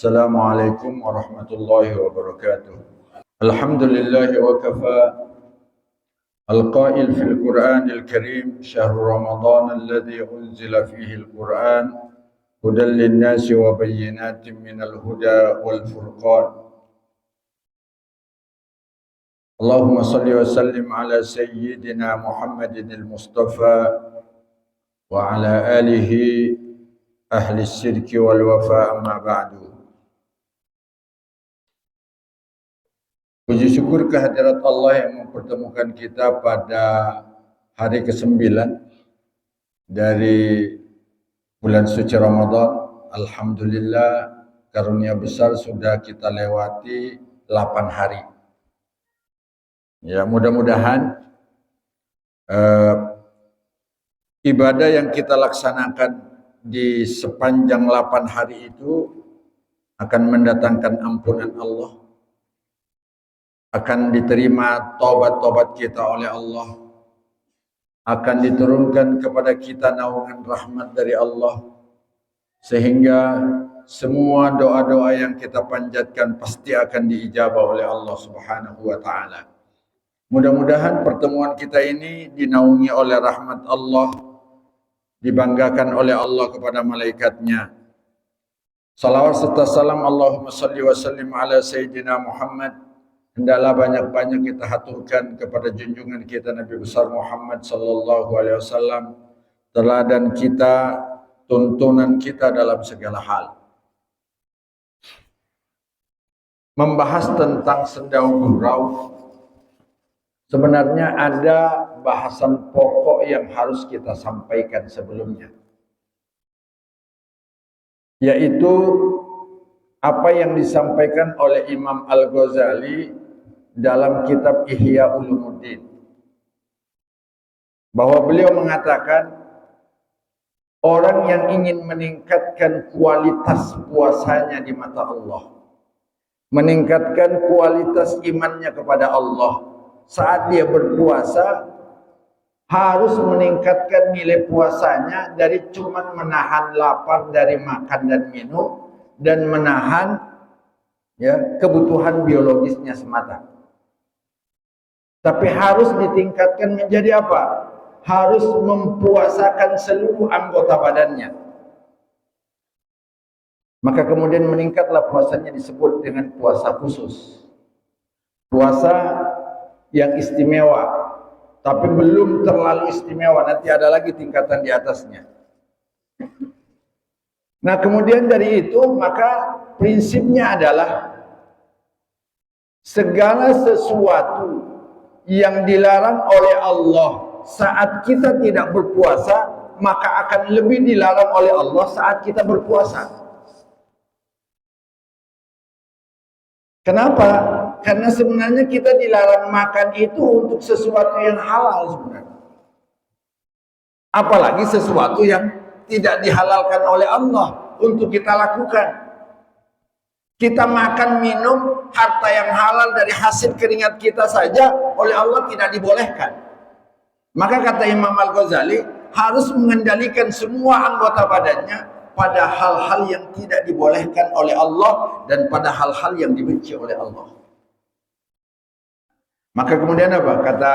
Assalamualaikum warahmatullahi wabarakatuh. Alhamdulillah wa kafa. Al-qail fil Qur'anil Karim syahrul Ramadan alladhi unzila fihi al-Qur'an hudan lin-nasi wa bayyinatin minal huda wal furqan. Allahumma salli wa sallim ala sayyidina Muhammadin al-Mustafa wa ala alihi ahli syirki wal wafa amma ba'du. Puji syukur kehadirat Allah yang mempertemukan kita pada hari ke-9 dari bulan suci Ramadan. Alhamdulillah, karunia besar sudah kita lewati 8 hari. Ya, mudah-mudahan ibadah yang kita laksanakan di sepanjang 8 hari itu akan mendatangkan ampunan Allah, akan diterima taubat-taubat kita oleh Allah, akan diturunkan kepada kita naungan rahmat dari Allah, sehingga semua doa-doa yang kita panjatkan pasti akan diijabah oleh Allah Subhanahu wa ta'ala. Mudah-mudahan pertemuan kita ini dinaungi oleh rahmat Allah, dibanggakan oleh Allah kepada malaikatnya. Salawat serta salam Allahumma salli wa sallim ala Sayyidina Muhammad. Hendaklah banyak-banyak kita haturkan kepada junjungan kita Nabi besar Muhammad sallallahu alaihi wasallam, teladan kita, tuntunan kita dalam segala hal. Membahas tentang sendau gurau, sebenarnya ada bahasan pokok yang harus kita sampaikan sebelumnya, yaitu apa yang disampaikan oleh Imam Al-Ghazali dalam kitab Ihya Ulumuddin, bahwa beliau mengatakan orang yang ingin meningkatkan kualitas puasanya di mata Allah, meningkatkan kualitas imannya kepada Allah saat dia berpuasa, harus meningkatkan nilai puasanya dari cuma menahan lapar dari makan dan minum dan menahan kebutuhan biologisnya semata. Tapi harus ditingkatkan menjadi apa? Harus mempuasakan seluruh anggota badannya. Maka kemudian meningkatlah puasanya, disebut dengan puasa khusus. Puasa yang istimewa, tapi belum terlalu istimewa, nanti ada lagi tingkatan di atasnya. Nah, kemudian dari itu maka prinsipnya adalah segala sesuatu yang dilarang oleh Allah saat kita tidak berpuasa, maka akan lebih dilarang oleh Allah saat kita berpuasa. Kenapa? Karena sebenarnya kita dilarang makan itu untuk sesuatu yang halal sebenarnya. Apalagi sesuatu yang tidak dihalalkan oleh Allah untuk kita lakukan. Kita makan, minum, harta yang halal dari hasil keringat kita saja oleh Allah tidak dibolehkan. Maka kata Imam Al-Ghazali, harus mengendalikan semua anggota badannya pada hal-hal yang tidak dibolehkan oleh Allah dan pada hal-hal yang dibenci oleh Allah. Maka kemudian apa? Kata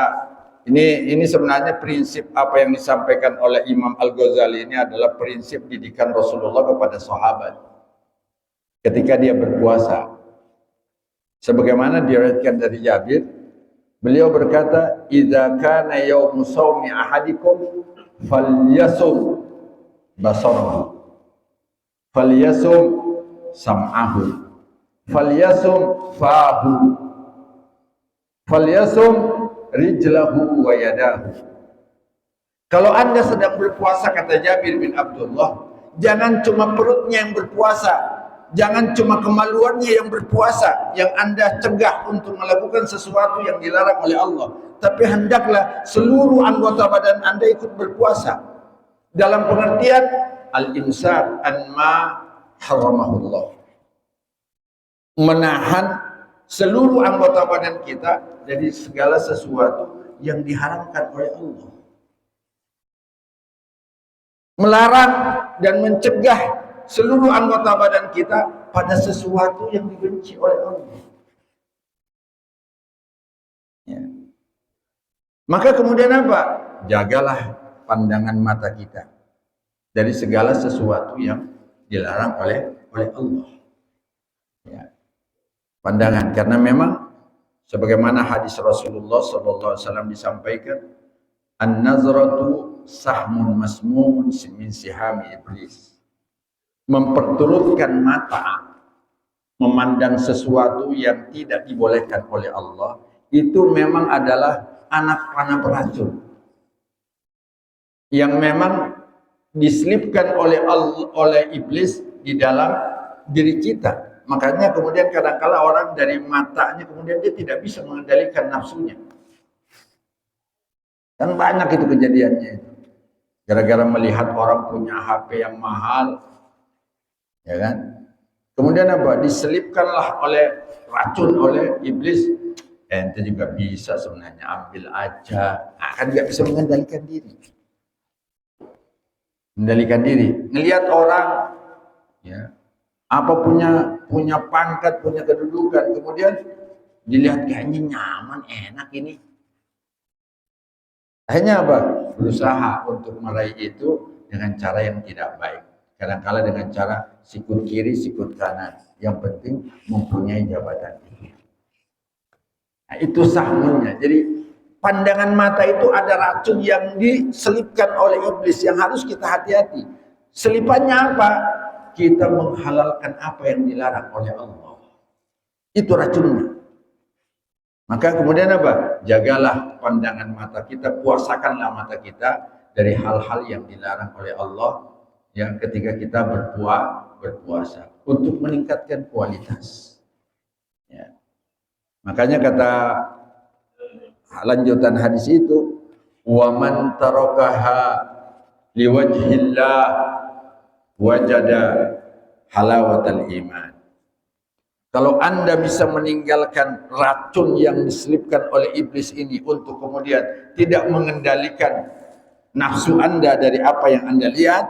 ini sebenarnya prinsip apa yang disampaikan oleh Imam Al-Ghazali ini adalah prinsip didikan Rasulullah kepada sahabat ketika dia berpuasa. Sebagaimana diriwayatkan dari Jabir, beliau berkata, "Idza kana yaumu shaumi ahadikum falyasum basarahu, falyasum sam'ahu, falyasum fahu, falyasum rijlahu wa yadahu." Kalau Anda sedang berpuasa, kata Jabir bin Abdullah, jangan cuma perutnya yang berpuasa, jangan cuma kemaluannya yang berpuasa, yang Anda cegah untuk melakukan sesuatu yang dilarang oleh Allah, tapi hendaklah seluruh anggota badan Anda ikut berpuasa. Dalam pengertian al-imsak an ma haramahullah, menahan seluruh anggota badan kita dari segala sesuatu yang diharamkan oleh Allah. Melarang dan mencegah seluruh anggota badan kita pada sesuatu yang dibenci oleh Allah. Ya. Maka kemudian apa? Jagalah pandangan mata kita dari segala sesuatu yang dilarang oleh Allah. Ya. Pandangan, karena memang sebagaimana hadis Rasulullah SAW disampaikan, an-nazratu sahmun masmumun min sihami iblis. Memperturutkan mata memandang sesuatu yang tidak dibolehkan oleh Allah itu memang adalah anak panah beracun yang memang diselipkan oleh iblis di dalam diri kita. Makanya kemudian kadang-kala orang dari matanya kemudian dia tidak bisa mengendalikan nafsunya. Kan banyak itu kejadiannya itu. Gara-gara melihat orang punya HP yang mahal, ya kan? Kemudian apa? Diselipkanlah oleh racun oleh iblis. Ente juga bisa sebenarnya, ambil aja. Kan nggak bisa mengendalikan diri. Mengendalikan diri. Ngelihat orang, ya, apa punya pangkat, punya kedudukan, kemudian dilihat kayaknya nyaman, enak ini. Akhirnya apa? Berusaha untuk meraih itu dengan cara yang tidak baik. Kadang-kala dengan cara sikut kiri, sikut kanan. Yang penting mempunyai jabatan tinggi. Nah, itu sahmunya. Jadi pandangan mata itu ada racun yang diselipkan oleh iblis yang harus kita hati-hati. Selipannya apa? Kita menghalalkan apa yang dilarang oleh Allah. Itu racunnya. Maka kemudian apa? Jagalah pandangan mata kita, puasakanlah mata kita dari hal-hal yang dilarang oleh Allah yang ketika kita berpuasa untuk meningkatkan kualitas. Ya. Makanya kata lanjutan hadis itu, wa man tarakaha liwajhillah wajada halawatal iman. Kalau Anda bisa meninggalkan racun yang diselipkan oleh iblis ini untuk kemudian tidak mengendalikan nafsu Anda dari apa yang Anda lihat,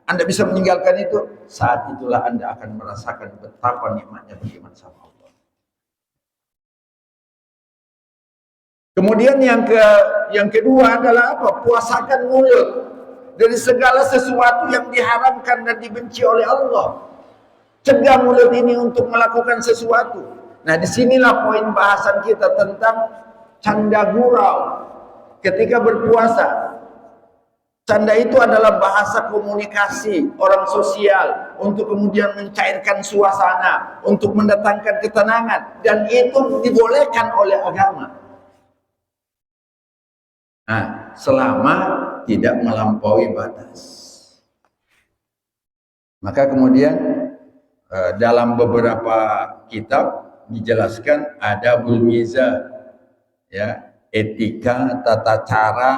Anda bisa meninggalkan itu, saat itulah Anda akan merasakan betapa nikmatnya beriman sama Allah. Kemudian yang kedua adalah apa? Puasakan mulut dari segala sesuatu yang diharamkan dan dibenci oleh Allah. Cegah mulut ini untuk melakukan sesuatu. Nah, disinilah poin bahasan kita tentang canda gurau ketika berpuasa. Canda itu adalah bahasa komunikasi orang sosial untuk kemudian mencairkan suasana, untuk mendatangkan ketenangan, dan itu dibolehkan oleh agama. Nah, selama tidak melampaui batas. Maka kemudian dalam beberapa kitab dijelaskan adabul mizah, ya, etika tata cara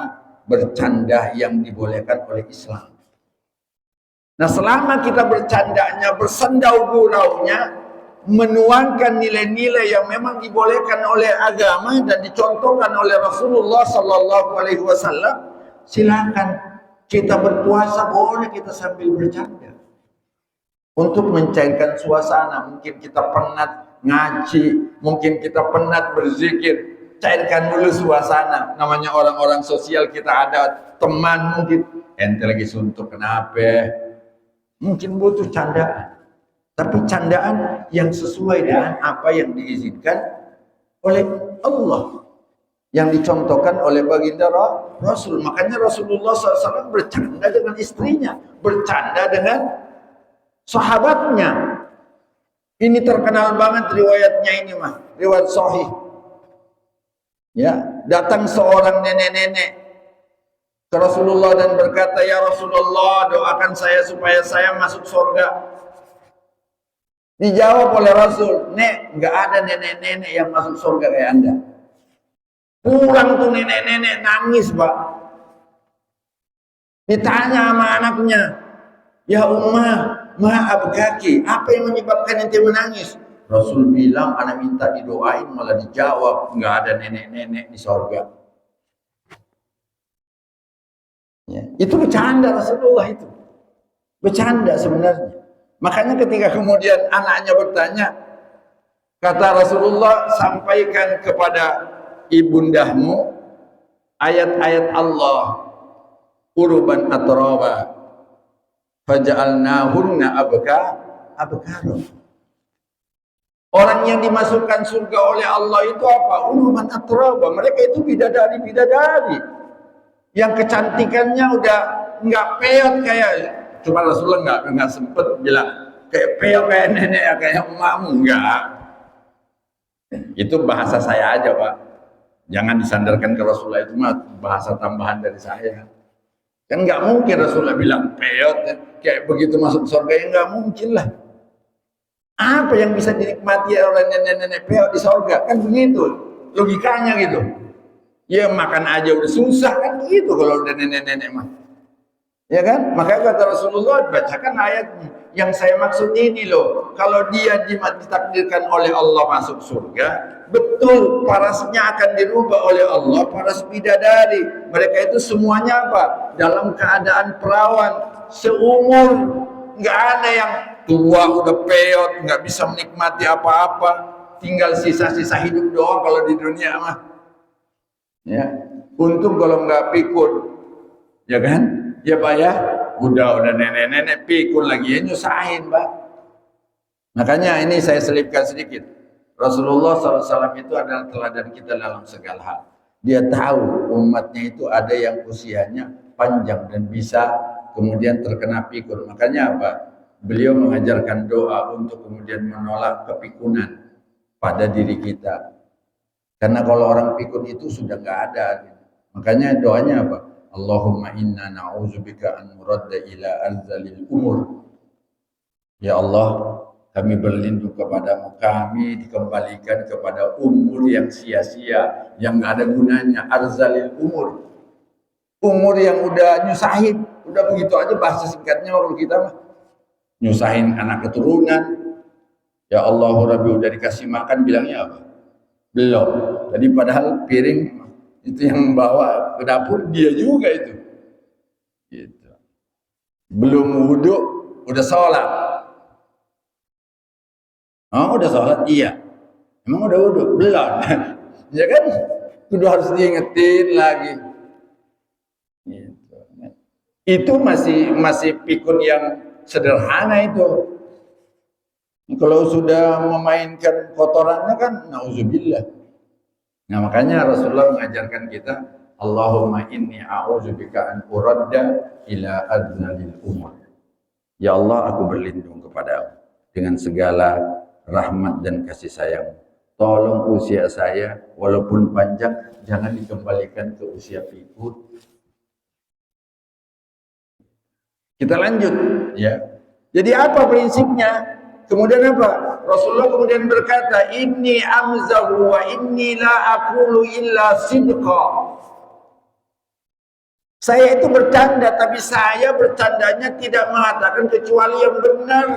bercanda yang dibolehkan oleh Islam. Nah, selama kita bercandanya, bersendau guraunya, menuangkan nilai-nilai yang memang dibolehkan oleh agama dan dicontohkan oleh Rasulullah Sallallahu Alaihi Wasallam, silakan kita berpuasa, boleh kita sambil bercanda. Untuk mencairkan suasana, mungkin kita penat ngaji, mungkin kita penat berzikir, cairkan dulu suasana. Namanya orang-orang sosial, kita ada teman mungkin, ente lagi suntuk kenapa? Mungkin butuh candaan, tapi candaan yang sesuai dengan apa yang diizinkan oleh Allah, yang dicontohkan oleh baginda Rasul. Makanya Rasulullah SAW bercanda dengan istrinya, bercanda dengan sahabatnya. Ini terkenal banget riwayatnya ini mah, riwayat sahih. Ya, datang seorang nenek-nenek ke Rasulullah dan berkata, "Ya Rasulullah, doakan saya supaya saya masuk surga." Dijawab oleh Rasul, "Nek, nggak ada nenek-nenek yang masuk surga kayak Anda." Pulang tuh nenek-nenek nangis, Pak. Ditanya sama anaknya, "Ya Ummah, maaf kaki, apa yang menyebabkan ente menangis?" Rasul bilang, "Anak minta didoain malah dijawab, nggak ada nenek-nenek di sorga." Ya, itu bercanda Rasulullah itu. Bercanda sebenarnya. Makanya ketika kemudian anaknya bertanya, kata Rasulullah, sampaikan kepada ibundamu ayat-ayat Allah, uruban atraba faja'alnahunna abkar. Orang yang dimasukkan surga oleh Allah itu apa? Uruban atraba. Mereka itu bidadari yang kecantikannya udah nggak peot kayak, cuma Rasulullah nggak sempet bilang kayak peot kayak nenek ya, kayak emakmu, enggak. Itu bahasa saya aja, Pak. Jangan disandarkan ke Rasulullah, itu mah bahasa tambahan dari saya. Kan nggak mungkin Rasulullah bilang peot ya. Kayak begitu masuk surga, ya nggak mungkin lah. Apa yang bisa dinikmati oleh nenek-nenek peot di surga? Kan begitu logikanya gitu. Ya makan aja udah susah kan gitu kalau udah nenek-nenek mah. Ya kan? Maka kata Rasulullah, bacakan ayatnya. Yang saya maksud ini loh, kalau dia ditakdirkan oleh Allah masuk surga, betul parasnya akan dirubah oleh Allah, paras bidadari. Mereka itu semuanya apa? Dalam keadaan perawan, seumur, nggak ada yang tua udah peot, nggak bisa menikmati apa-apa, tinggal sisa-sisa hidup doang kalau di dunia mah. Ya, untung kalau nggak pikun, ya kan? Ya Pak ya, udah nenek-nenek pikun lagi ya, nyusahin Pak. Makanya ini saya selipkan sedikit. Rasulullah SAW itu adalah teladan kita dalam segala hal. Dia tahu umatnya itu ada yang usianya panjang dan bisa kemudian terkena pikun. Makanya apa? Beliau mengajarkan doa untuk kemudian menolak kepikunan pada diri kita. Karena kalau orang pikun itu sudah nggak ada. Makanya doanya apa? Allahumma inna na'udzubika an nuradda ila arzalil umur. Ya Allah, kami berlindung kepadamu, kami dikembalikan kepada umur yang sia-sia, yang nggak ada gunanya, arzalil umur. Umur yang udah nyusahin, udah begitu aja bahasa singkatnya kalau kita mah. Nyusahin anak keturunan. Ya Allah, Rabbi udah dikasih makan, bilangnya apa? Belum. Tadi padahal piring itu yang bawa ke dapur dia juga itu. Gitu. Belum wudhu, udah sholat. Oh, udah sholat? Iya. Emang udah wudhu? Belum. Ya kan? Udah harus diingetin lagi. Gitu. Itu masih pikun yang sederhana itu. Kalau sudah memainkan kotorannya kan, na'udzubillah. Nah makanya Rasulullah mengajarkan kita, Allahumma inni a'udzubika an uradda ila adzalil umur. Ya Allah, aku berlindung kepadamu dengan segala rahmat dan kasih sayang. Tolong usia saya walaupun panjang jangan dikembalikan ke usia pikun. Kita lanjut ya. Jadi apa prinsipnya? Kemudian apa? Rasulullah kemudian berkata, inni amzahu wa inni la aqulu illa sidqa. Saya itu bercanda, tapi saya bercandanya tidak mengatakan kecuali yang benar.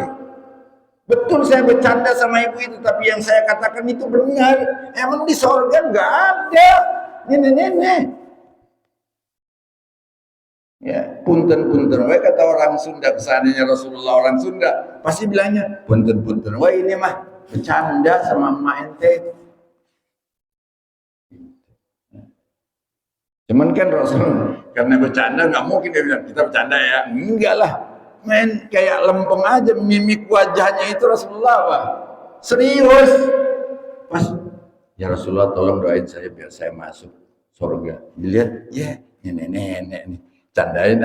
Betul saya bercanda sama ibu itu, tapi yang saya katakan itu benar. Emang di sorga nggak ada nenek-nenek. Ya, punten-punten. Wah kata orang Sunda, kesannya Rasulullah orang Sunda, pasti bilangnya punten-punten. Wah ini mah bercanda sama emak ente. Cuman kan Rasul karena bercanda nggak mungkin dia bilang kita bercanda ya. Enggak lah, main kayak lempeng aja mimik wajahnya itu Rasulullah apa? Serius. Pas ya Rasulullah tolong doain saya biar saya masuk surga. Dilihat ya nenek-nenek nih. Candain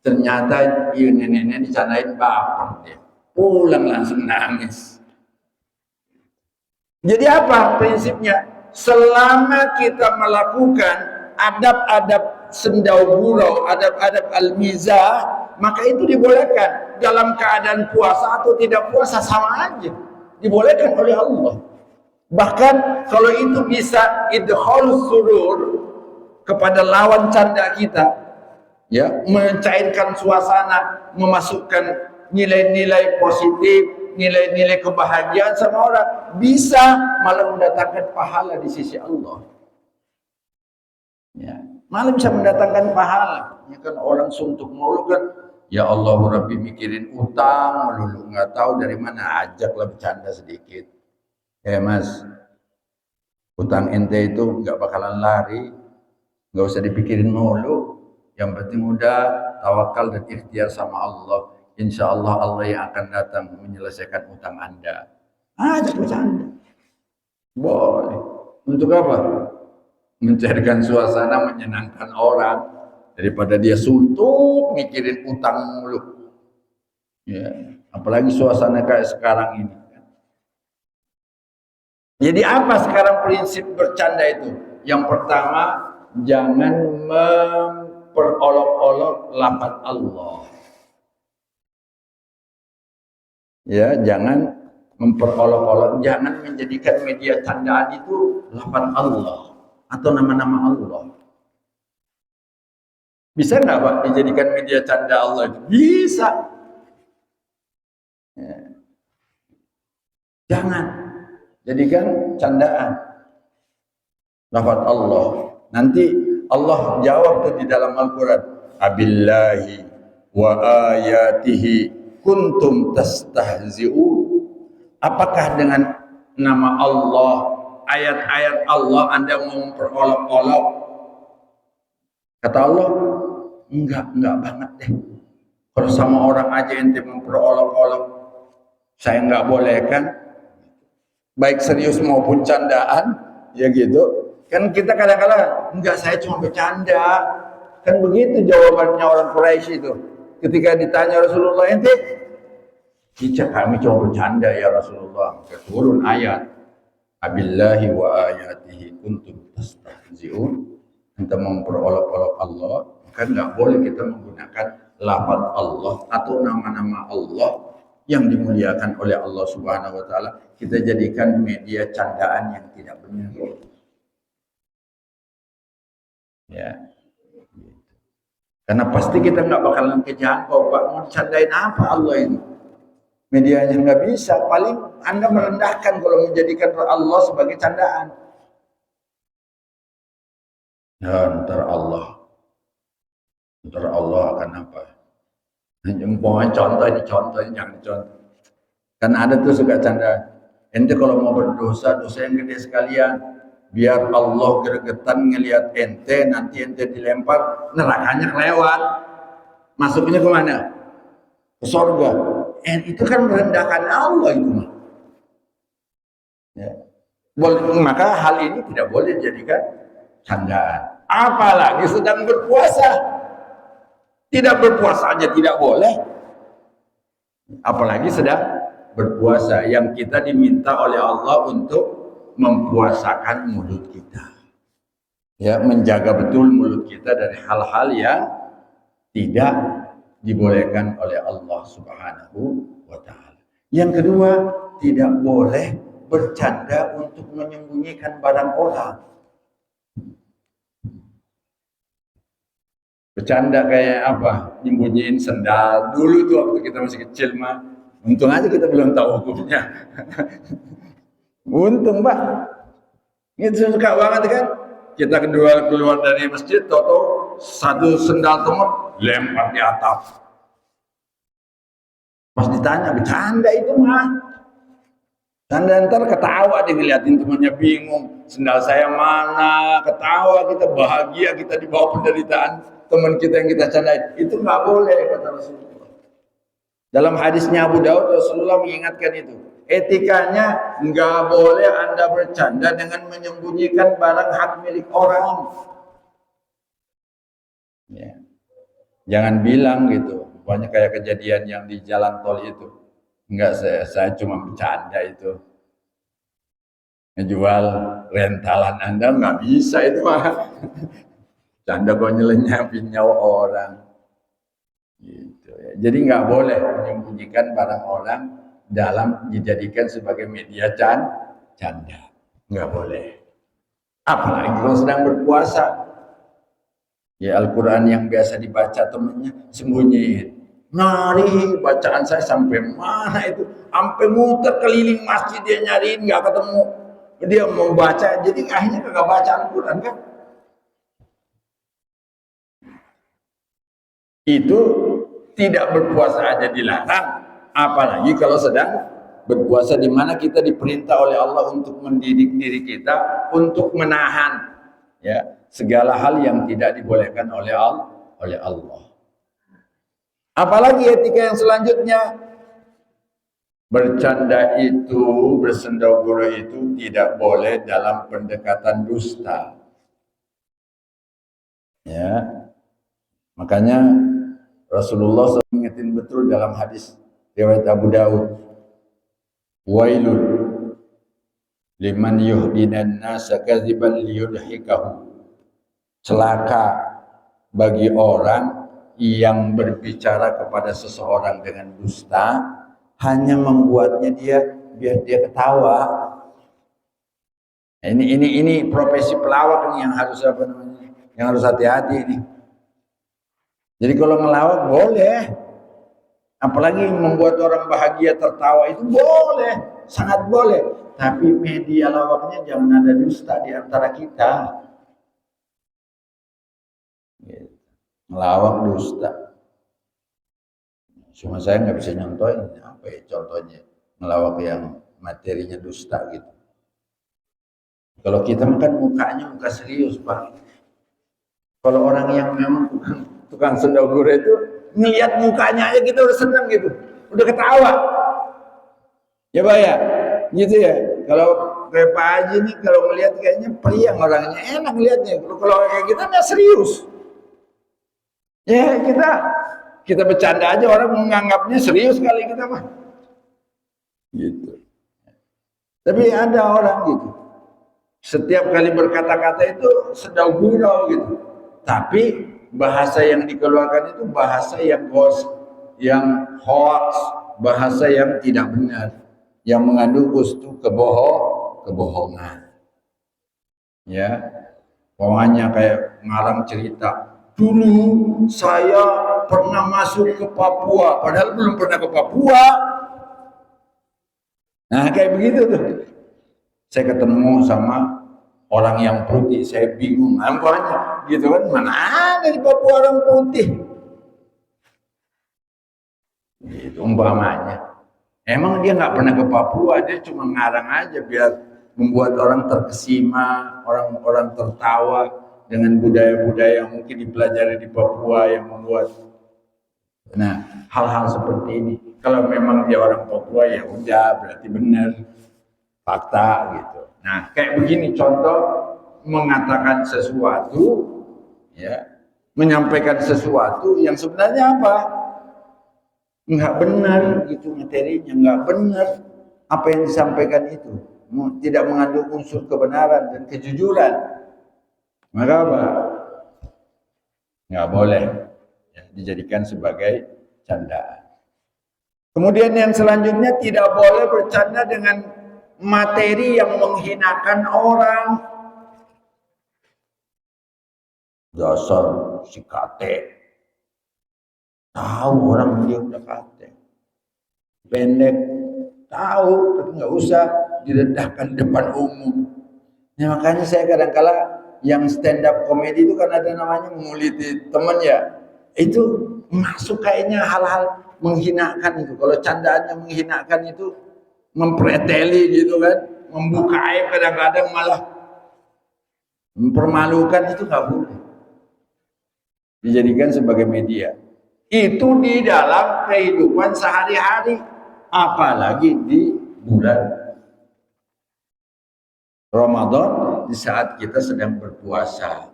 ternyata iya nenek-nenek dicandain baper dia, pulang langsung nangis. Jadi apa prinsipnya? Selama kita melakukan adab-adab sendau gurau, adab-adab al-mizah, maka itu dibolehkan. Dalam keadaan puasa atau tidak puasa sama aja, dibolehkan oleh Allah. Bahkan kalau itu bisa idkhal surur kepada lawan canda kita, ya, mencairkan suasana, memasukkan nilai-nilai positif, nilai-nilai kebahagiaan sama orang, bisa malah mendatangkan pahala di sisi Allah. Ya, malah bisa mendatangkan pahala. Ya kan orang suntuk mulu kan, Ya Allah Rabbi mikirin utang melulu, nggak tahu dari mana, ajaklah bercanda sedikit. Mas, utang ente itu nggak bakalan lari, nggak usah dipikirin mulu. Yang penting udah tawakal dan ikhtiar sama Allah. Insya Allah Allah yang akan datang menyelesaikan utang Anda. Ajak bercanda. Boleh. Untuk apa? Mencairkan suasana, menyenangkan orang. Daripada dia suntuk mikirin utang mulu. Ya, apalagi suasana kayak sekarang ini. Jadi apa sekarang prinsip bercanda itu? Yang pertama, jangan memperolok-olok lafaz Allah. Ya, jangan memperolok-olok, jangan menjadikan media candaan itu lafaz Allah atau nama-nama Allah. Bisa nggak Pak dijadikan media canda Allah itu? Bisa. Ya. Jangan jadikan candaan lafaz Allah. Nanti Allah jawab tuh di dalam Al-Quran. Abillahi wa ayatihi kuntum tastahzi'un. Apakah dengan nama Allah, ayat-ayat Allah Anda mau memperolok-olok? Kata Allah, enggak banget deh. Kalau sama orang aja ente memperolok-olok, saya enggak boleh kan? Baik serius maupun candaan, ya gitu. Kan kita kadang-kadang, enggak, saya cuma bercanda. Kan begitu jawabannya orang Quraisy itu. Ketika ditanya Rasulullah, ente, kami cuma bercanda ya Rasulullah. Turun ayat. Abillahi wa ayatihi kuntum tastahzi'un. Kita memperolok-olok Allah, kan nggak boleh kita menggunakan lafaz Allah atau nama-nama Allah yang dimuliakan oleh Allah Subhanahu wa taala, kita jadikan media candaan yang tidak benar. Ya. Karena pasti kita nggak bakalan kejangkau, Pak. Mau candain apa Allah ini? Medianya nggak bisa. Paling Anda merendahkan kalau menjadikan Allah sebagai candaan. Ya, ntar Allah akan apa? Umpamanya contoh ini jangan contoh. Kan ada tuh suka canda. Ente kalau mau berdosa, dosa yang gede sekalian. Biar Allah gregetan ngelihat ente, nanti ente dilempar, nerakanya kelewat. Masuknya kemana? Ke surga. Itu kan merendahkan Allah itu mah. Ya. Maka hal ini tidak boleh dijadikan candaan. Apalagi sedang berpuasa. Tidak berpuasa aja tidak boleh. Apalagi sedang berpuasa yang kita diminta oleh Allah untuk mempuasakan mulut kita. Ya, menjaga betul mulut kita dari hal-hal yang tidak dibolehkan oleh Allah Subhanahu wa taala. Yang kedua, tidak boleh bercanda untuk menyembunyikan barang orang. Bercanda kayak apa? Nyembunyiin sendal. Dulu tuh waktu kita masih kecil mah, untung aja kita belum tahu hukumnya. Untung Pak. Itu suka banget kan? Kita keluar dari masjid, toto satu sendal temen lempar di atap. Pas ditanya, bercanda itu mah. Tanda ntar ketawa dia ngeliatin temannya bingung. Sendal saya mana? Ketawa kita bahagia, kita dibawa penderitaan teman kita yang kita candain. Itu nggak boleh kata Rasulullah. Dalam hadisnya Abu Daud, Rasulullah mengingatkan itu. Etikanya nggak boleh Anda bercanda dengan menyembunyikan barang hak milik orang. Ya. Jangan bilang gitu. Banyak kayak kejadian yang di jalan tol itu. Enggak, saya cuma bercanda itu. Ngejual rentalan Anda nggak bisa itu mah. Canda kok nyelenyapin nyawa orang. Gitu ya. Jadi nggak boleh menyembunyikan barang orang dalam dijadikan sebagai media canda. Nggak boleh. Apalagi kalau sedang berpuasa. Ya Al-Quran yang biasa dibaca temennya sembunyiin. Nyari bacaan saya sampai mana itu, sampai muter keliling masjid dia nyariin nggak ketemu. Dia mau baca, jadi akhirnya kagak baca Al-Quran kan? Itu Tidak berpuasa aja dilarang, apalagi kalau sedang berpuasa, di mana kita diperintah oleh Allah untuk mendidik diri kita untuk menahan ya segala hal yang tidak dibolehkan oleh Allah. Apalagi etika yang selanjutnya, bercanda itu, bersendagura itu tidak boleh dalam pendekatan dusta. Ya, makanya Rasulullah SAW mengingatkan betul dalam hadis riwayat Abu Daud, wailun liman yuhdinan nasa kadziban liyudhikahu. Celaka bagi orang yang berbicara kepada seseorang dengan dusta hanya membuatnya dia biar dia ketawa. Ini profesi pelawak nih yang harus apa namanya? Yang harus hati-hati ini. Jadi kalau ngelawak boleh, apalagi membuat orang bahagia tertawa itu boleh, sangat boleh. Tapi media lawaknya jangan ada dusta di antara kita. Ngelawak dusta. Cuma saya nggak bisa nyontohin apa ya contohnya ngelawak yang materinya dusta gitu. Kalau kita kan mukanya muka serius Pak. Kalau orang yang memang tukang sendagura itu ngelihat mukanya aja kita udah senang gitu, udah ketawa. Ya Pak ya, gitu ya. Kalau kayak Pak Haji nih kalau ngelihat kayaknya periang orangnya, enak ngelihatnya. Kalau kayak kita mah serius. Ya kita bercanda aja orang menganggapnya serius kali kita mah. Gitu. Tapi ada orang gitu. Setiap kali berkata-kata itu sedang gurau gitu. Tapi bahasa yang dikeluarkan itu bahasa yang hoax, bahasa yang tidak benar, yang mengandung unsur kebohongan. Ya, pokoknya kayak ngarang cerita. Dulu saya pernah masuk ke Papua, padahal belum pernah ke Papua. Nah, kayak begitu tuh. Saya ketemu sama orang yang putih, saya bingung, nampaknya gitu kan, mana ada di Papua orang putih? Itu umpamanya. Emang dia nggak pernah ke Papua, dia cuma ngarang aja biar membuat orang terkesima, orang-orang tertawa dengan budaya-budaya yang mungkin dipelajari di Papua yang membuat. Nah, hal-hal seperti ini, kalau memang dia orang Papua ya udah berarti benar. Fakta gitu. Nah, kayak begini contoh mengatakan sesuatu, ya, menyampaikan sesuatu yang sebenarnya apa? Enggak benar gitu materinya, enggak benar apa yang disampaikan itu, tidak mengandung unsur kebenaran dan kejujuran. Maka apa? Enggak boleh ya, dijadikan sebagai candaan. Kemudian yang selanjutnya tidak boleh bercanda dengan materi yang menghinakan orang. Dasar si kate. Tahu orang dia udah kate. Pendek. Tahu, tapi nggak usah direndahkan depan umum. Nah, makanya saya kadang-kala yang stand up komedi itu kan ada namanya menguliti teman ya. Itu masuk kayaknya hal-hal menghinakan itu. Kalau candaannya menghinakan itu mempreteli gitu kan, membuka aib kadang-kadang malah mempermalukan, itu nggak boleh dijadikan sebagai media. Itu di dalam kehidupan sehari-hari, apalagi di bulan Ramadan, di saat kita sedang berpuasa,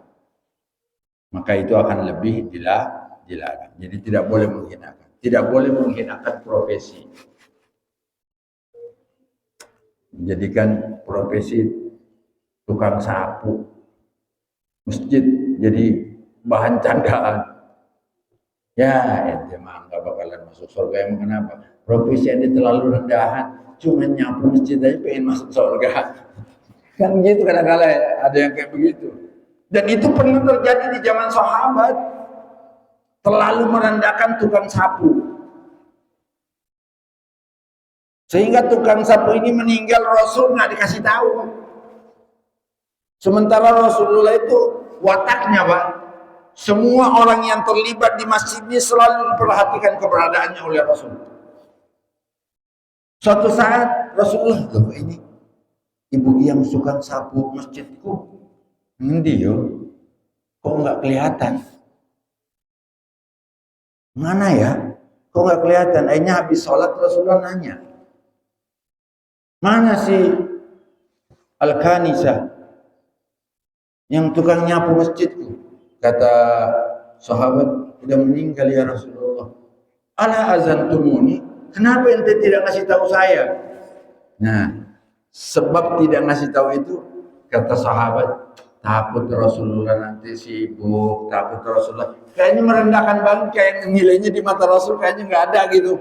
maka itu akan lebih dilarang. Jadi tidak boleh menghinakan, tidak boleh menghinakan profesi. Menjadikan profesi tukang sapu masjid jadi bahan candaan. Ya, ente mah nggak bakalan masuk surga. Emang kenapa? Profesi ente terlalu rendahan, cuma nyapu masjid aja pengen masuk surga. Kan gitu kadang-kadang ya, ada yang kayak begitu. Dan itu pernah terjadi di zaman sahabat. Terlalu merendahkan tukang sapu. Sehingga tukang sapu ini meninggal, Rasul nggak dikasih tahu. Sementara Rasulullah itu wataknya Pak Semua orang yang terlibat di masjid ini selalu diperhatikan keberadaannya oleh Rasul. Suatu saat Rasulullah, loh ini ibu yang suka sapu masjidku, ngendi yo? Kok nggak kelihatan? Mana ya? Kok nggak kelihatan? Akhirnya habis sholat Rasulullah nanya, mana si Al-Kanisah yang tukang nyapu masjidku? Kata sahabat, udah meninggal ya Rasulullah. Ala azantumuni, kenapa ente tidak ngasih tahu saya? Nah, sebab tidak ngasih tahu itu, kata sahabat, takut Rasulullah nanti sibuk, takut Rasulullah. Kayaknya merendahkan banget, kayak nilainya di mata Rasul kayaknya nggak ada gitu.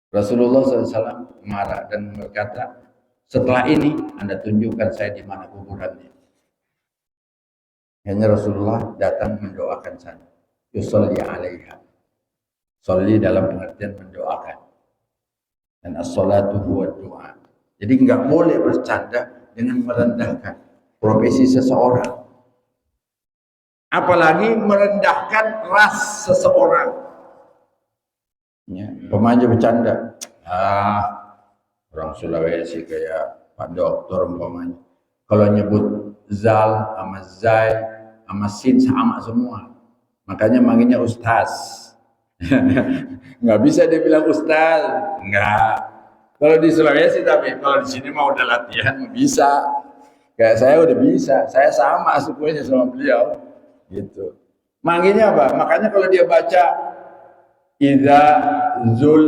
Rasulullah SAW marah dan berkata, setelah ini Anda tunjukkan saya di mana kuburannya. Hanya Rasulullah datang mendoakan saya. Yusolli alaiha. Solli dalam pengertian mendoakan. Dan as-salatu huwa doa. Jadi nggak boleh bercanda dengan merendahkan profesi seseorang. Apalagi merendahkan ras seseorang. Ya, pemanja bercanda. Orang Sulawesi kayak Pak Dokter umpamanya. Kalau nyebut zal sama zai sama sin sama semua. Makanya manggilnya ustaz. Nggak bisa dia bilang ustaz. Nggak. Kalau di Sulawesi tapi kalau di sini mah udah latihan bisa. Kayak saya udah bisa. Saya sama sukunya sama beliau. Gitu. Manggilnya apa? Makanya kalau dia baca Iza zul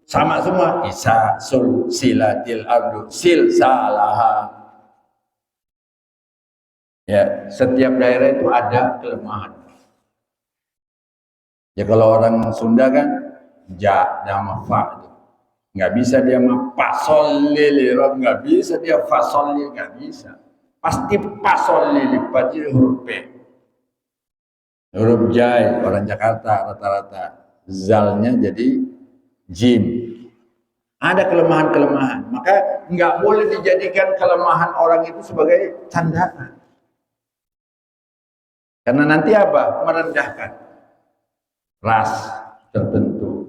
sama semua. Isa sul silatil abdu sil salaha. Ya, setiap daerah itu ada kelemahan. Ya kalau orang Sunda kan ja sama fa itu. Nggak bisa dia mah pasol lili, nggak bisa dia fasol lili, nggak bisa. Pasti pasol lili, pasti huruf P. Huruf jai, orang Jakarta rata-rata zalnya jadi jim. Ada kelemahan-kelemahan, maka nggak boleh dijadikan kelemahan orang itu sebagai candaan. Karena nanti apa? Merendahkan ras tertentu.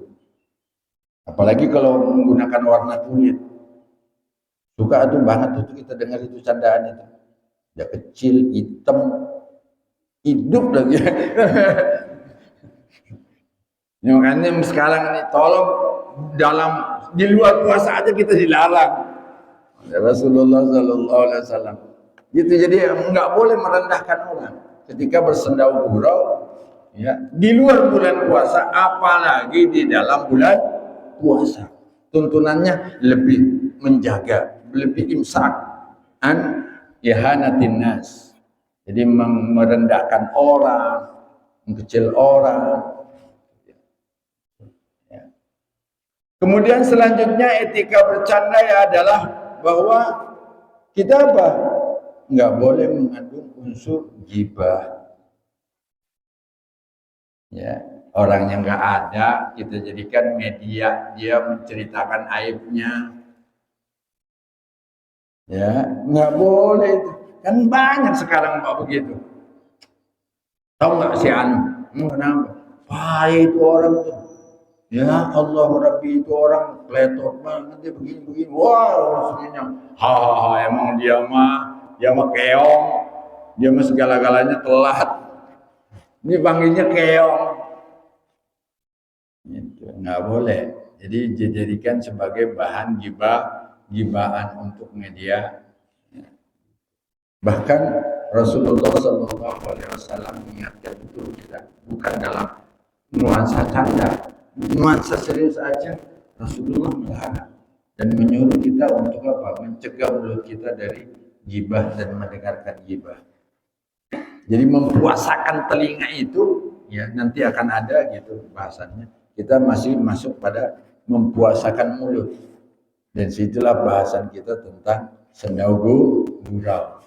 Apalagi kalau menggunakan warna kulit. Suka tuh banget tuh kita dengar itu candaan itu. Dia kecil, hitam, hidup lagi. Makanya sekarang ini tolong di luar puasa aja kita dilarang. Rasulullah Sallallahu Alaihi Wasallam. Gitu, jadi nggak boleh merendahkan orang ketika bersendau gurau, ya di luar bulan puasa, apalagi di dalam bulan puasa. Tuntunannya lebih menjaga, lebih imsak an ihanatin nas. Jadi merendahkan orang, mengecil orang. Ya. Kemudian selanjutnya etika bercanda ya adalah bahwa kita apa? Nggak boleh mengandung unsur ghibah. Ya, orang yang nggak ada kita jadikan media, dia menceritakan aibnya. Ya, nggak boleh itu. Kan banyak sekarang Pak begitu. Tahu nggak si Anu? Kenapa? Wah itu orang tuh. Ya Allah Rabbi itu orang kletot banget dia begini-begini. Wah semuanya. Hahaha emang dia mah keong. Dia mah segala-galanya telat. Ini panggilnya keong. Gitu. Nggak boleh. Jadi dijadikan sebagai bahan gibahan untuk media. Bahkan Rasulullah SAW mengingatkan itu kita bukan dalam nuansa canda, nuansa serius aja. Rasulullah melarang dan menyuruh kita untuk apa? Mencegah mulut kita dari gibah dan mendengarkan gibah. Jadi mempuasakan telinga itu, ya nanti akan ada gitu bahasannya. Kita masih masuk pada mempuasakan mulut. Dan situlah bahasan kita tentang sendau gurau.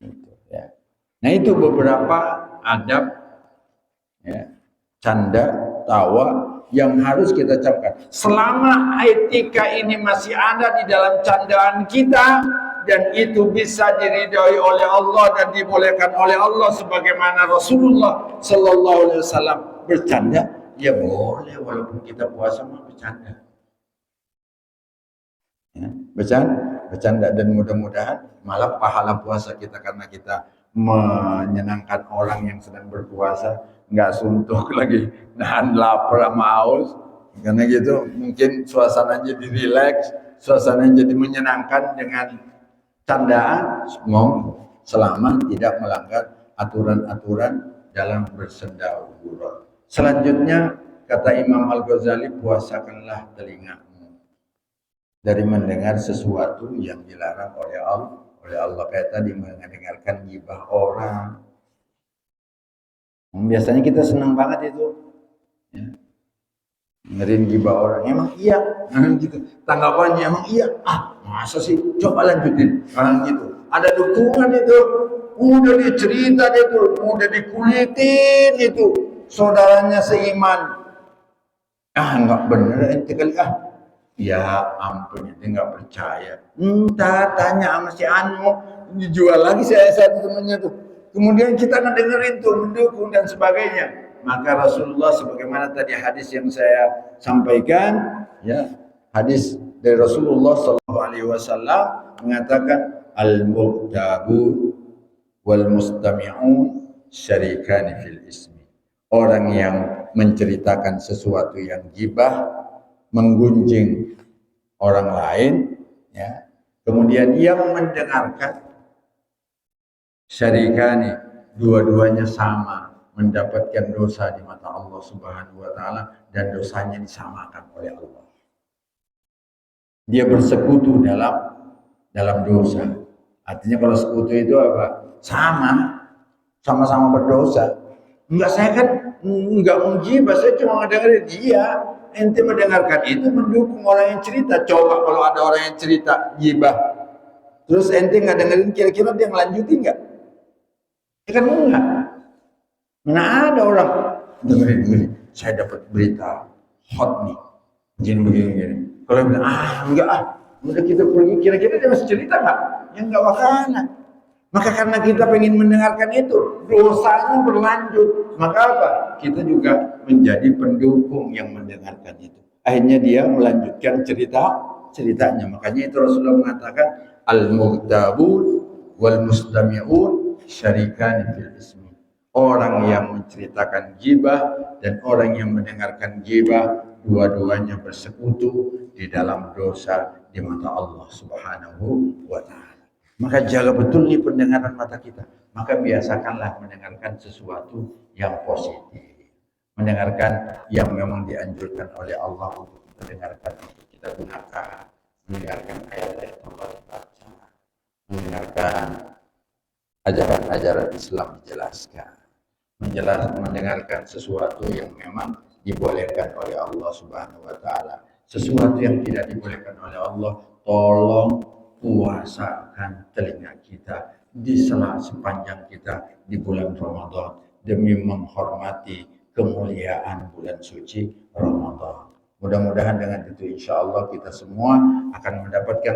Gitu, ya. Nah itu beberapa adab, ya, canda, tawa yang harus kita camkan. Selama etika ini masih ada di dalam candaan kita, dan itu bisa diridhai oleh Allah dan dibolehkan oleh Allah sebagaimana Rasulullah sallallahu alaihi wasallam bercanda, ya boleh walaupun kita puasa mah bercanda. Ya, bercanda dan mudah-mudahan malah pahala puasa kita karena kita menyenangkan orang yang sedang berpuasa, nggak suntuk lagi nahan lapar sama haus. Karena gitu mungkin suasana jadi rileks, suasana jadi menyenangkan dengan candaan, selama tidak melanggar aturan-aturan dalam bersendahara. Selanjutnya kata Imam Al-Ghazali, puasakanlah telingamu dari mendengar sesuatu yang dilarang oleh Allah. Oleh Allah kayak tadi mendengarkan gibah orang. Biasanya kita senang banget itu. Ya. Dengerin gibah orang. Emang iya. Gitu. Tanggapannya emang iya. Masa sih? Coba lanjutin. Gitu. Ada dukungan itu. Udah dicerita itu. Udah dikulitin itu. Saudaranya seiman. Enggak bener ente kali. Ya ampun, itu nggak percaya. Entah tanya sama si Anu, dijual lagi saya satu temannya tuh. Kemudian kita ngedengerin tuh, mendukung dan sebagainya. Maka Rasulullah sebagaimana tadi hadis yang saya sampaikan, ya hadis dari Rasulullah Shallallahu Alaihi Wasallam mengatakan al-muqtabun wal mustami'un syarikani fil ismi. Orang yang menceritakan sesuatu yang gibah, menggunjing orang lain, ya. Kemudian yang mendengarkan, syarikani, dua-duanya sama mendapatkan dosa di mata Allah Subhanahu wa taala dan dosanya disamakan oleh Allah. Dia bersekutu dalam dosa. Artinya kalau sekutu itu apa? Sama-sama berdosa. Enggak, saya kan enggak menggibah, saya cuma mendengar dia. Ente mendengarkan itu mendukung orang yang cerita. Coba kalau ada orang yang cerita gibah, terus ente nggak dengerin, kira-kira dia ngelanjutin nggak? Ya kan enggak. Mana ada orang dengerin. Saya dapat berita hot nih, begini. Kalau bilang enggak udah kita pergi, kira-kira dia masih cerita nggak? Ya nggak bakalan. Maka karena kita pengen mendengarkan itu, dosanya berlanjut. Maka apa? Kita juga menjadi pendukung yang mendengarkan itu. Akhirnya dia melanjutkan ceritanya. Makanya itu Rasulullah mengatakan al-mughtabun wal mustami'un syarikan fil ismi. Orang yang menceritakan gibah dan orang yang mendengarkan gibah, dua-duanya bersekutu di dalam dosa di mata Allah Subhanahu wa taala. Maka jaga betul nih pendengaran mata kita. Maka biasakanlah mendengarkan sesuatu yang positif. Mendengarkan yang memang dianjurkan oleh Allah untuk kita dengarkan, untuk kita gunakan. Mendengarkan ayat-ayat Allah dibaca. Mendengarkan ajaran-ajaran Islam dijelaskan. Mendengarkan sesuatu yang memang dibolehkan oleh Allah Subhanahu wa taala. Sesuatu yang tidak dibolehkan oleh Allah, tolong puasakan telinga kita di sepanjang kita di bulan Ramadan demi menghormati kemuliaan bulan suci Ramadan. Mudah-mudahan dengan itu insya Allah kita semua akan mendapatkan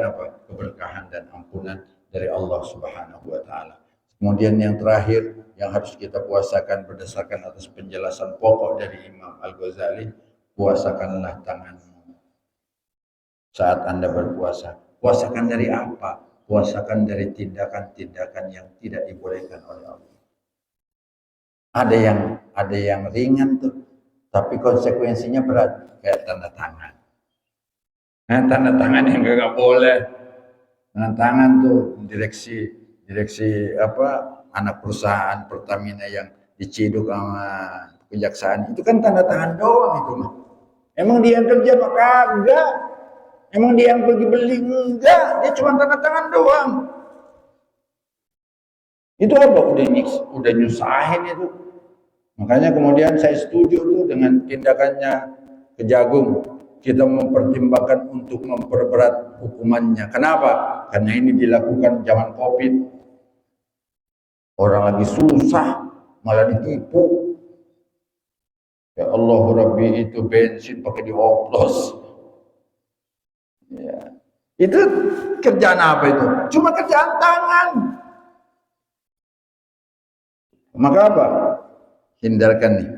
keberkahan dan ampunan dari Allah Subhanahu wa taala. Kemudian yang terakhir yang harus kita puasakan berdasarkan atas penjelasan pokok dari Imam Al-Ghazali, puasakanlah tanganmu saat Anda berpuasa. Puasakan dari apa? Puasakan dari tindakan-tindakan yang tidak dibolehkan oleh Allah. Ada yang ringan tuh, tapi konsekuensinya berat, kayak tanda tangan. Tanda tangan yang nggak boleh. Tanda tangan tuh direksi anak perusahaan Pertamina yang diciduk sama kejaksaan, itu kan tanda tangan doang itu mah. Emang dia yang kerja mah kagak. Emang dia yang pergi beli? Enggak, dia cuma tanda tangan doang. Itu apa? Udah nyusahin itu. Makanya kemudian saya setuju tuh dengan tindakannya Kejagung. Kita mempertimbangkan untuk memperberat hukumannya. Kenapa? Karena ini dilakukan zaman Covid. Orang lagi susah, malah ditipu. Ya Allah Rabbi, itu bensin pakai dioplos. Ya. Itu kerjaan apa itu? Cuma kerjaan tangan. Maka apa? Hindarkan nih.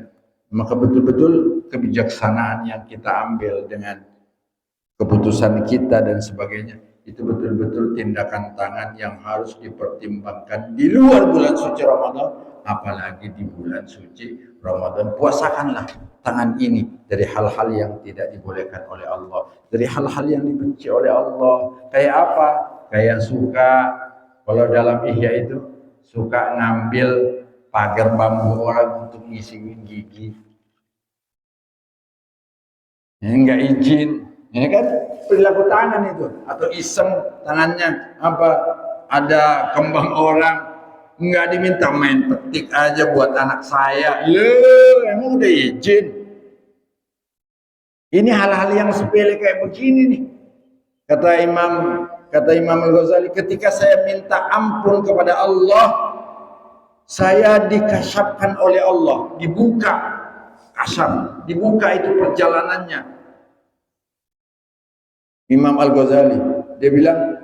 Maka betul-betul kebijaksanaan yang kita ambil dengan keputusan kita dan sebagainya, itu betul-betul tindakan tangan yang harus dipertimbangkan di luar bulan suci Ramadan, apalagi di bulan suci Ramadan. Puasakanlah tangan ini dari hal-hal yang tidak dibolehkan oleh Allah, dari hal-hal yang dibenci oleh Allah. Kayak apa? Kayak suka, kalau dalam Ihya itu suka ngambil pagar bambu orang untuk ngisiin gigi. Enggak izin. Ini kan perilaku tangan itu, atau iseng tangannya apa, ada kembang orang nggak diminta, main petik aja buat anak saya. Emang udah izin? Ini hal-hal yang sepele kayak begini nih. Kata Imam Al-Ghazali, ketika saya minta ampun kepada Allah, saya dikasyafkan oleh Allah, dibuka kasyaf, dibuka itu perjalanannya. Imam Al-Ghazali, dia bilang,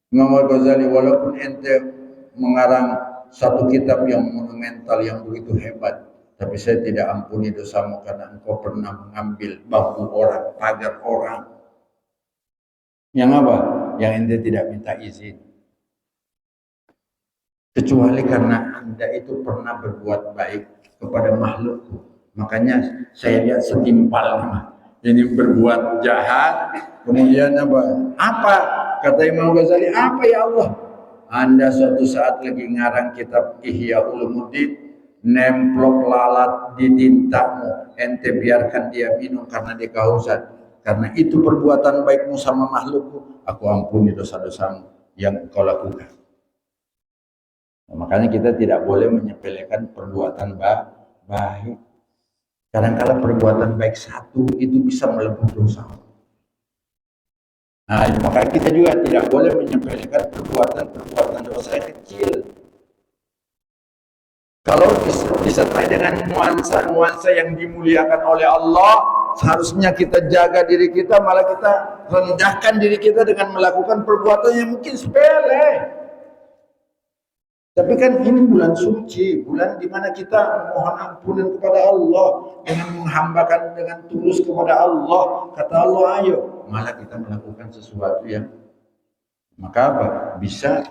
Imam Al-Ghazali, walaupun ente mengarang satu kitab yang monumental, yang begitu hebat, tapi saya tidak ampuni dosamu karena engkau pernah mengambil bambu orang, pagar orang. Yang apa? Yang ente tidak minta izin. Kecuali karena anda itu pernah berbuat baik kepada makhluk. Makanya saya lihat setimpal mah. Ini berbuat jahat, kemudian apa? Kata Imam Ghazali, apa ya Allah? Anda suatu saat lagi ngarang kitab Ihya Ulumuddin, nemplok lalat di tintamu, ente biarkan dia minum karena dia kehausan. Karena itu perbuatan baikmu sama makhlukku, aku ampuni dosa-dosamu yang kau lakukan. Nah, makanya kita tidak boleh menyepelekan perbuatan baik. Kadang-kadang perbuatan baik satu itu bisa melebur dosa. Nah, maka kita juga tidak boleh menyepelekan perbuatan dosa yang kecil. Kalau disertai dengan nuansa-nuansa yang dimuliakan oleh Allah, seharusnya kita jaga diri kita, malah kita rendahkan diri kita dengan melakukan perbuatan yang mungkin sepele. Tapi kan ini bulan suci, bulan di mana kita mohon ampunan kepada Allah, dengan menghambakan dengan tulus kepada Allah. Kata Allah, ayo. Malah kita melakukan sesuatu yang, maka apa? Bisa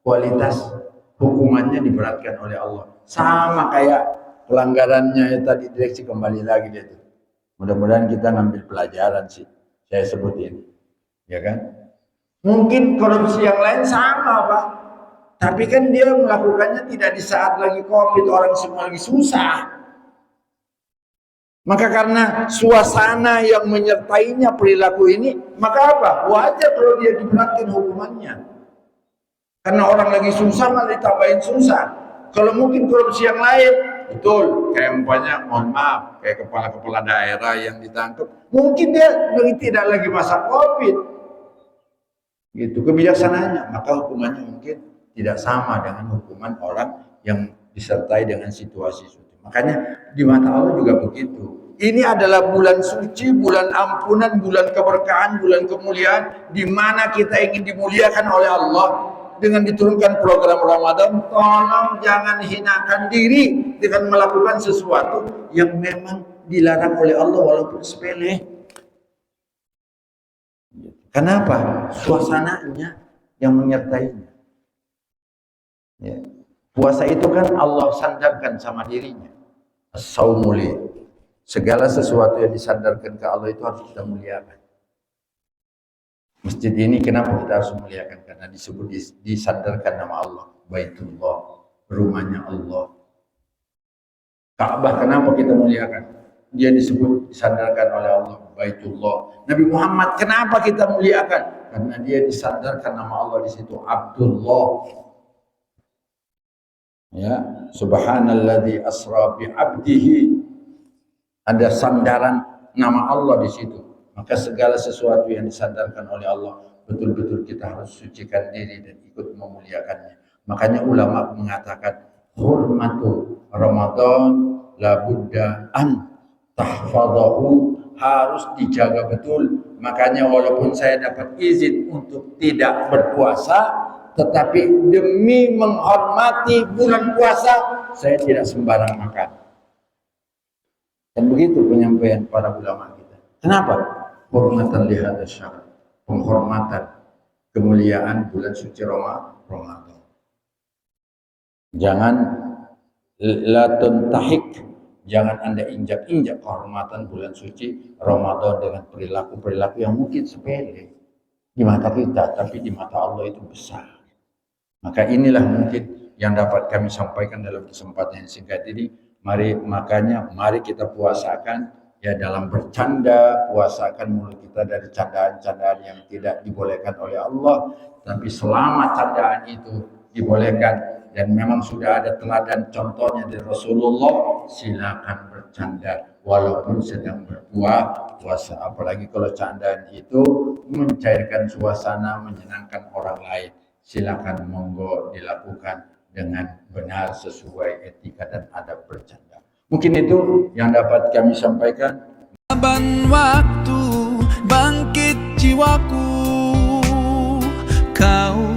kualitas hukumannya diberatkan oleh Allah. Sama kayak pelanggarannya tadi, direksi kembali lagi dia itu. Mudah-mudahan kita ngambil pelajaran sih, saya sebutin, ya kan? Mungkin korupsi yang lain sama, Pak. Tapi kan dia melakukannya tidak di saat lagi COVID, orang semua lagi susah. Maka karena suasana yang menyertainya perilaku ini, maka apa? Wajar kalau dia diberatkan hukumannya. Karena orang lagi susah malah ditambahin susah. Kalau mungkin korupsi yang lain, betul, kayak umpamanya, mohon maaf, kayak kepala-kepala daerah yang ditangkap, mungkin dia tidak lagi masa COVID. Gitu kebijaksanaannya, maka hukumannya mungkin tidak sama dengan hukuman orang yang disertai dengan situasi suci. Makanya di mata Allah juga begitu. Ini adalah bulan suci, bulan ampunan, bulan keberkahan, bulan kemuliaan, di mana kita ingin dimuliakan oleh Allah dengan diturunkan program Ramadan. Tolong jangan hinakan diri dengan melakukan sesuatu yang memang dilarang oleh Allah walaupun sepele. Kenapa? Suasananya yang menyertainya. Ya. Puasa itu kan Allah sandarkan sama dirinya. As-saumuli. Segala sesuatu yang disandarkan ke Allah itu harus kita muliakan. Masjid ini kenapa kita harus muliakan? Karena disebut disandarkan nama Allah. Baitullah, rumahnya Allah. Ka'bah kenapa kita muliakan? Dia disebut disandarkan oleh Allah. Baitullah. Nabi Muhammad kenapa kita muliakan? Karena dia disandarkan nama Allah di situ. Abdullah. Ya, subhanalladzi asra bi 'abdihi. Ada sandaran nama Allah di situ. Maka segala sesuatu yang disandarkan oleh Allah, betul-betul kita harus sucikan diri dan ikut memuliakannya. Makanya ulama mengatakan, hurmatu Ramadan la budda an tahfadhahu, harus dijaga betul Makanya walaupun saya dapat izin untuk tidak berpuasa, tetapi demi menghormati bulan puasa, saya tidak sembarang makan. Dan begitu penyampaian para ulama kita. Kenapa? Hormatan lihat syahr, penghormatan, kemuliaan bulan suci Ramadan. Jangan la tuntahik, jangan Anda injak-injak kehormatan bulan suci Ramadan dengan perilaku-perilaku yang mungkin sepele di mata kita, tapi di mata Allah itu besar. Maka inilah mungkin yang dapat kami sampaikan dalam kesempatan yang singkat ini. Mari kita puasakan ya dalam bercanda, puasakan mulut kita dari candaan-candaan yang tidak dibolehkan oleh Allah, tapi selama candaan itu dibolehkan dan memang sudah ada teladan contohnya dari Rasulullah, silakan bercanda walaupun sedang berpuasa. Apalagi kalau candaan itu mencairkan suasana, menyenangkan orang lain, silakan monggo dilakukan dengan benar sesuai etika dan adab bercanda. Mungkin itu yang dapat kami sampaikan. Saban waktu bangkit jiwaku, kau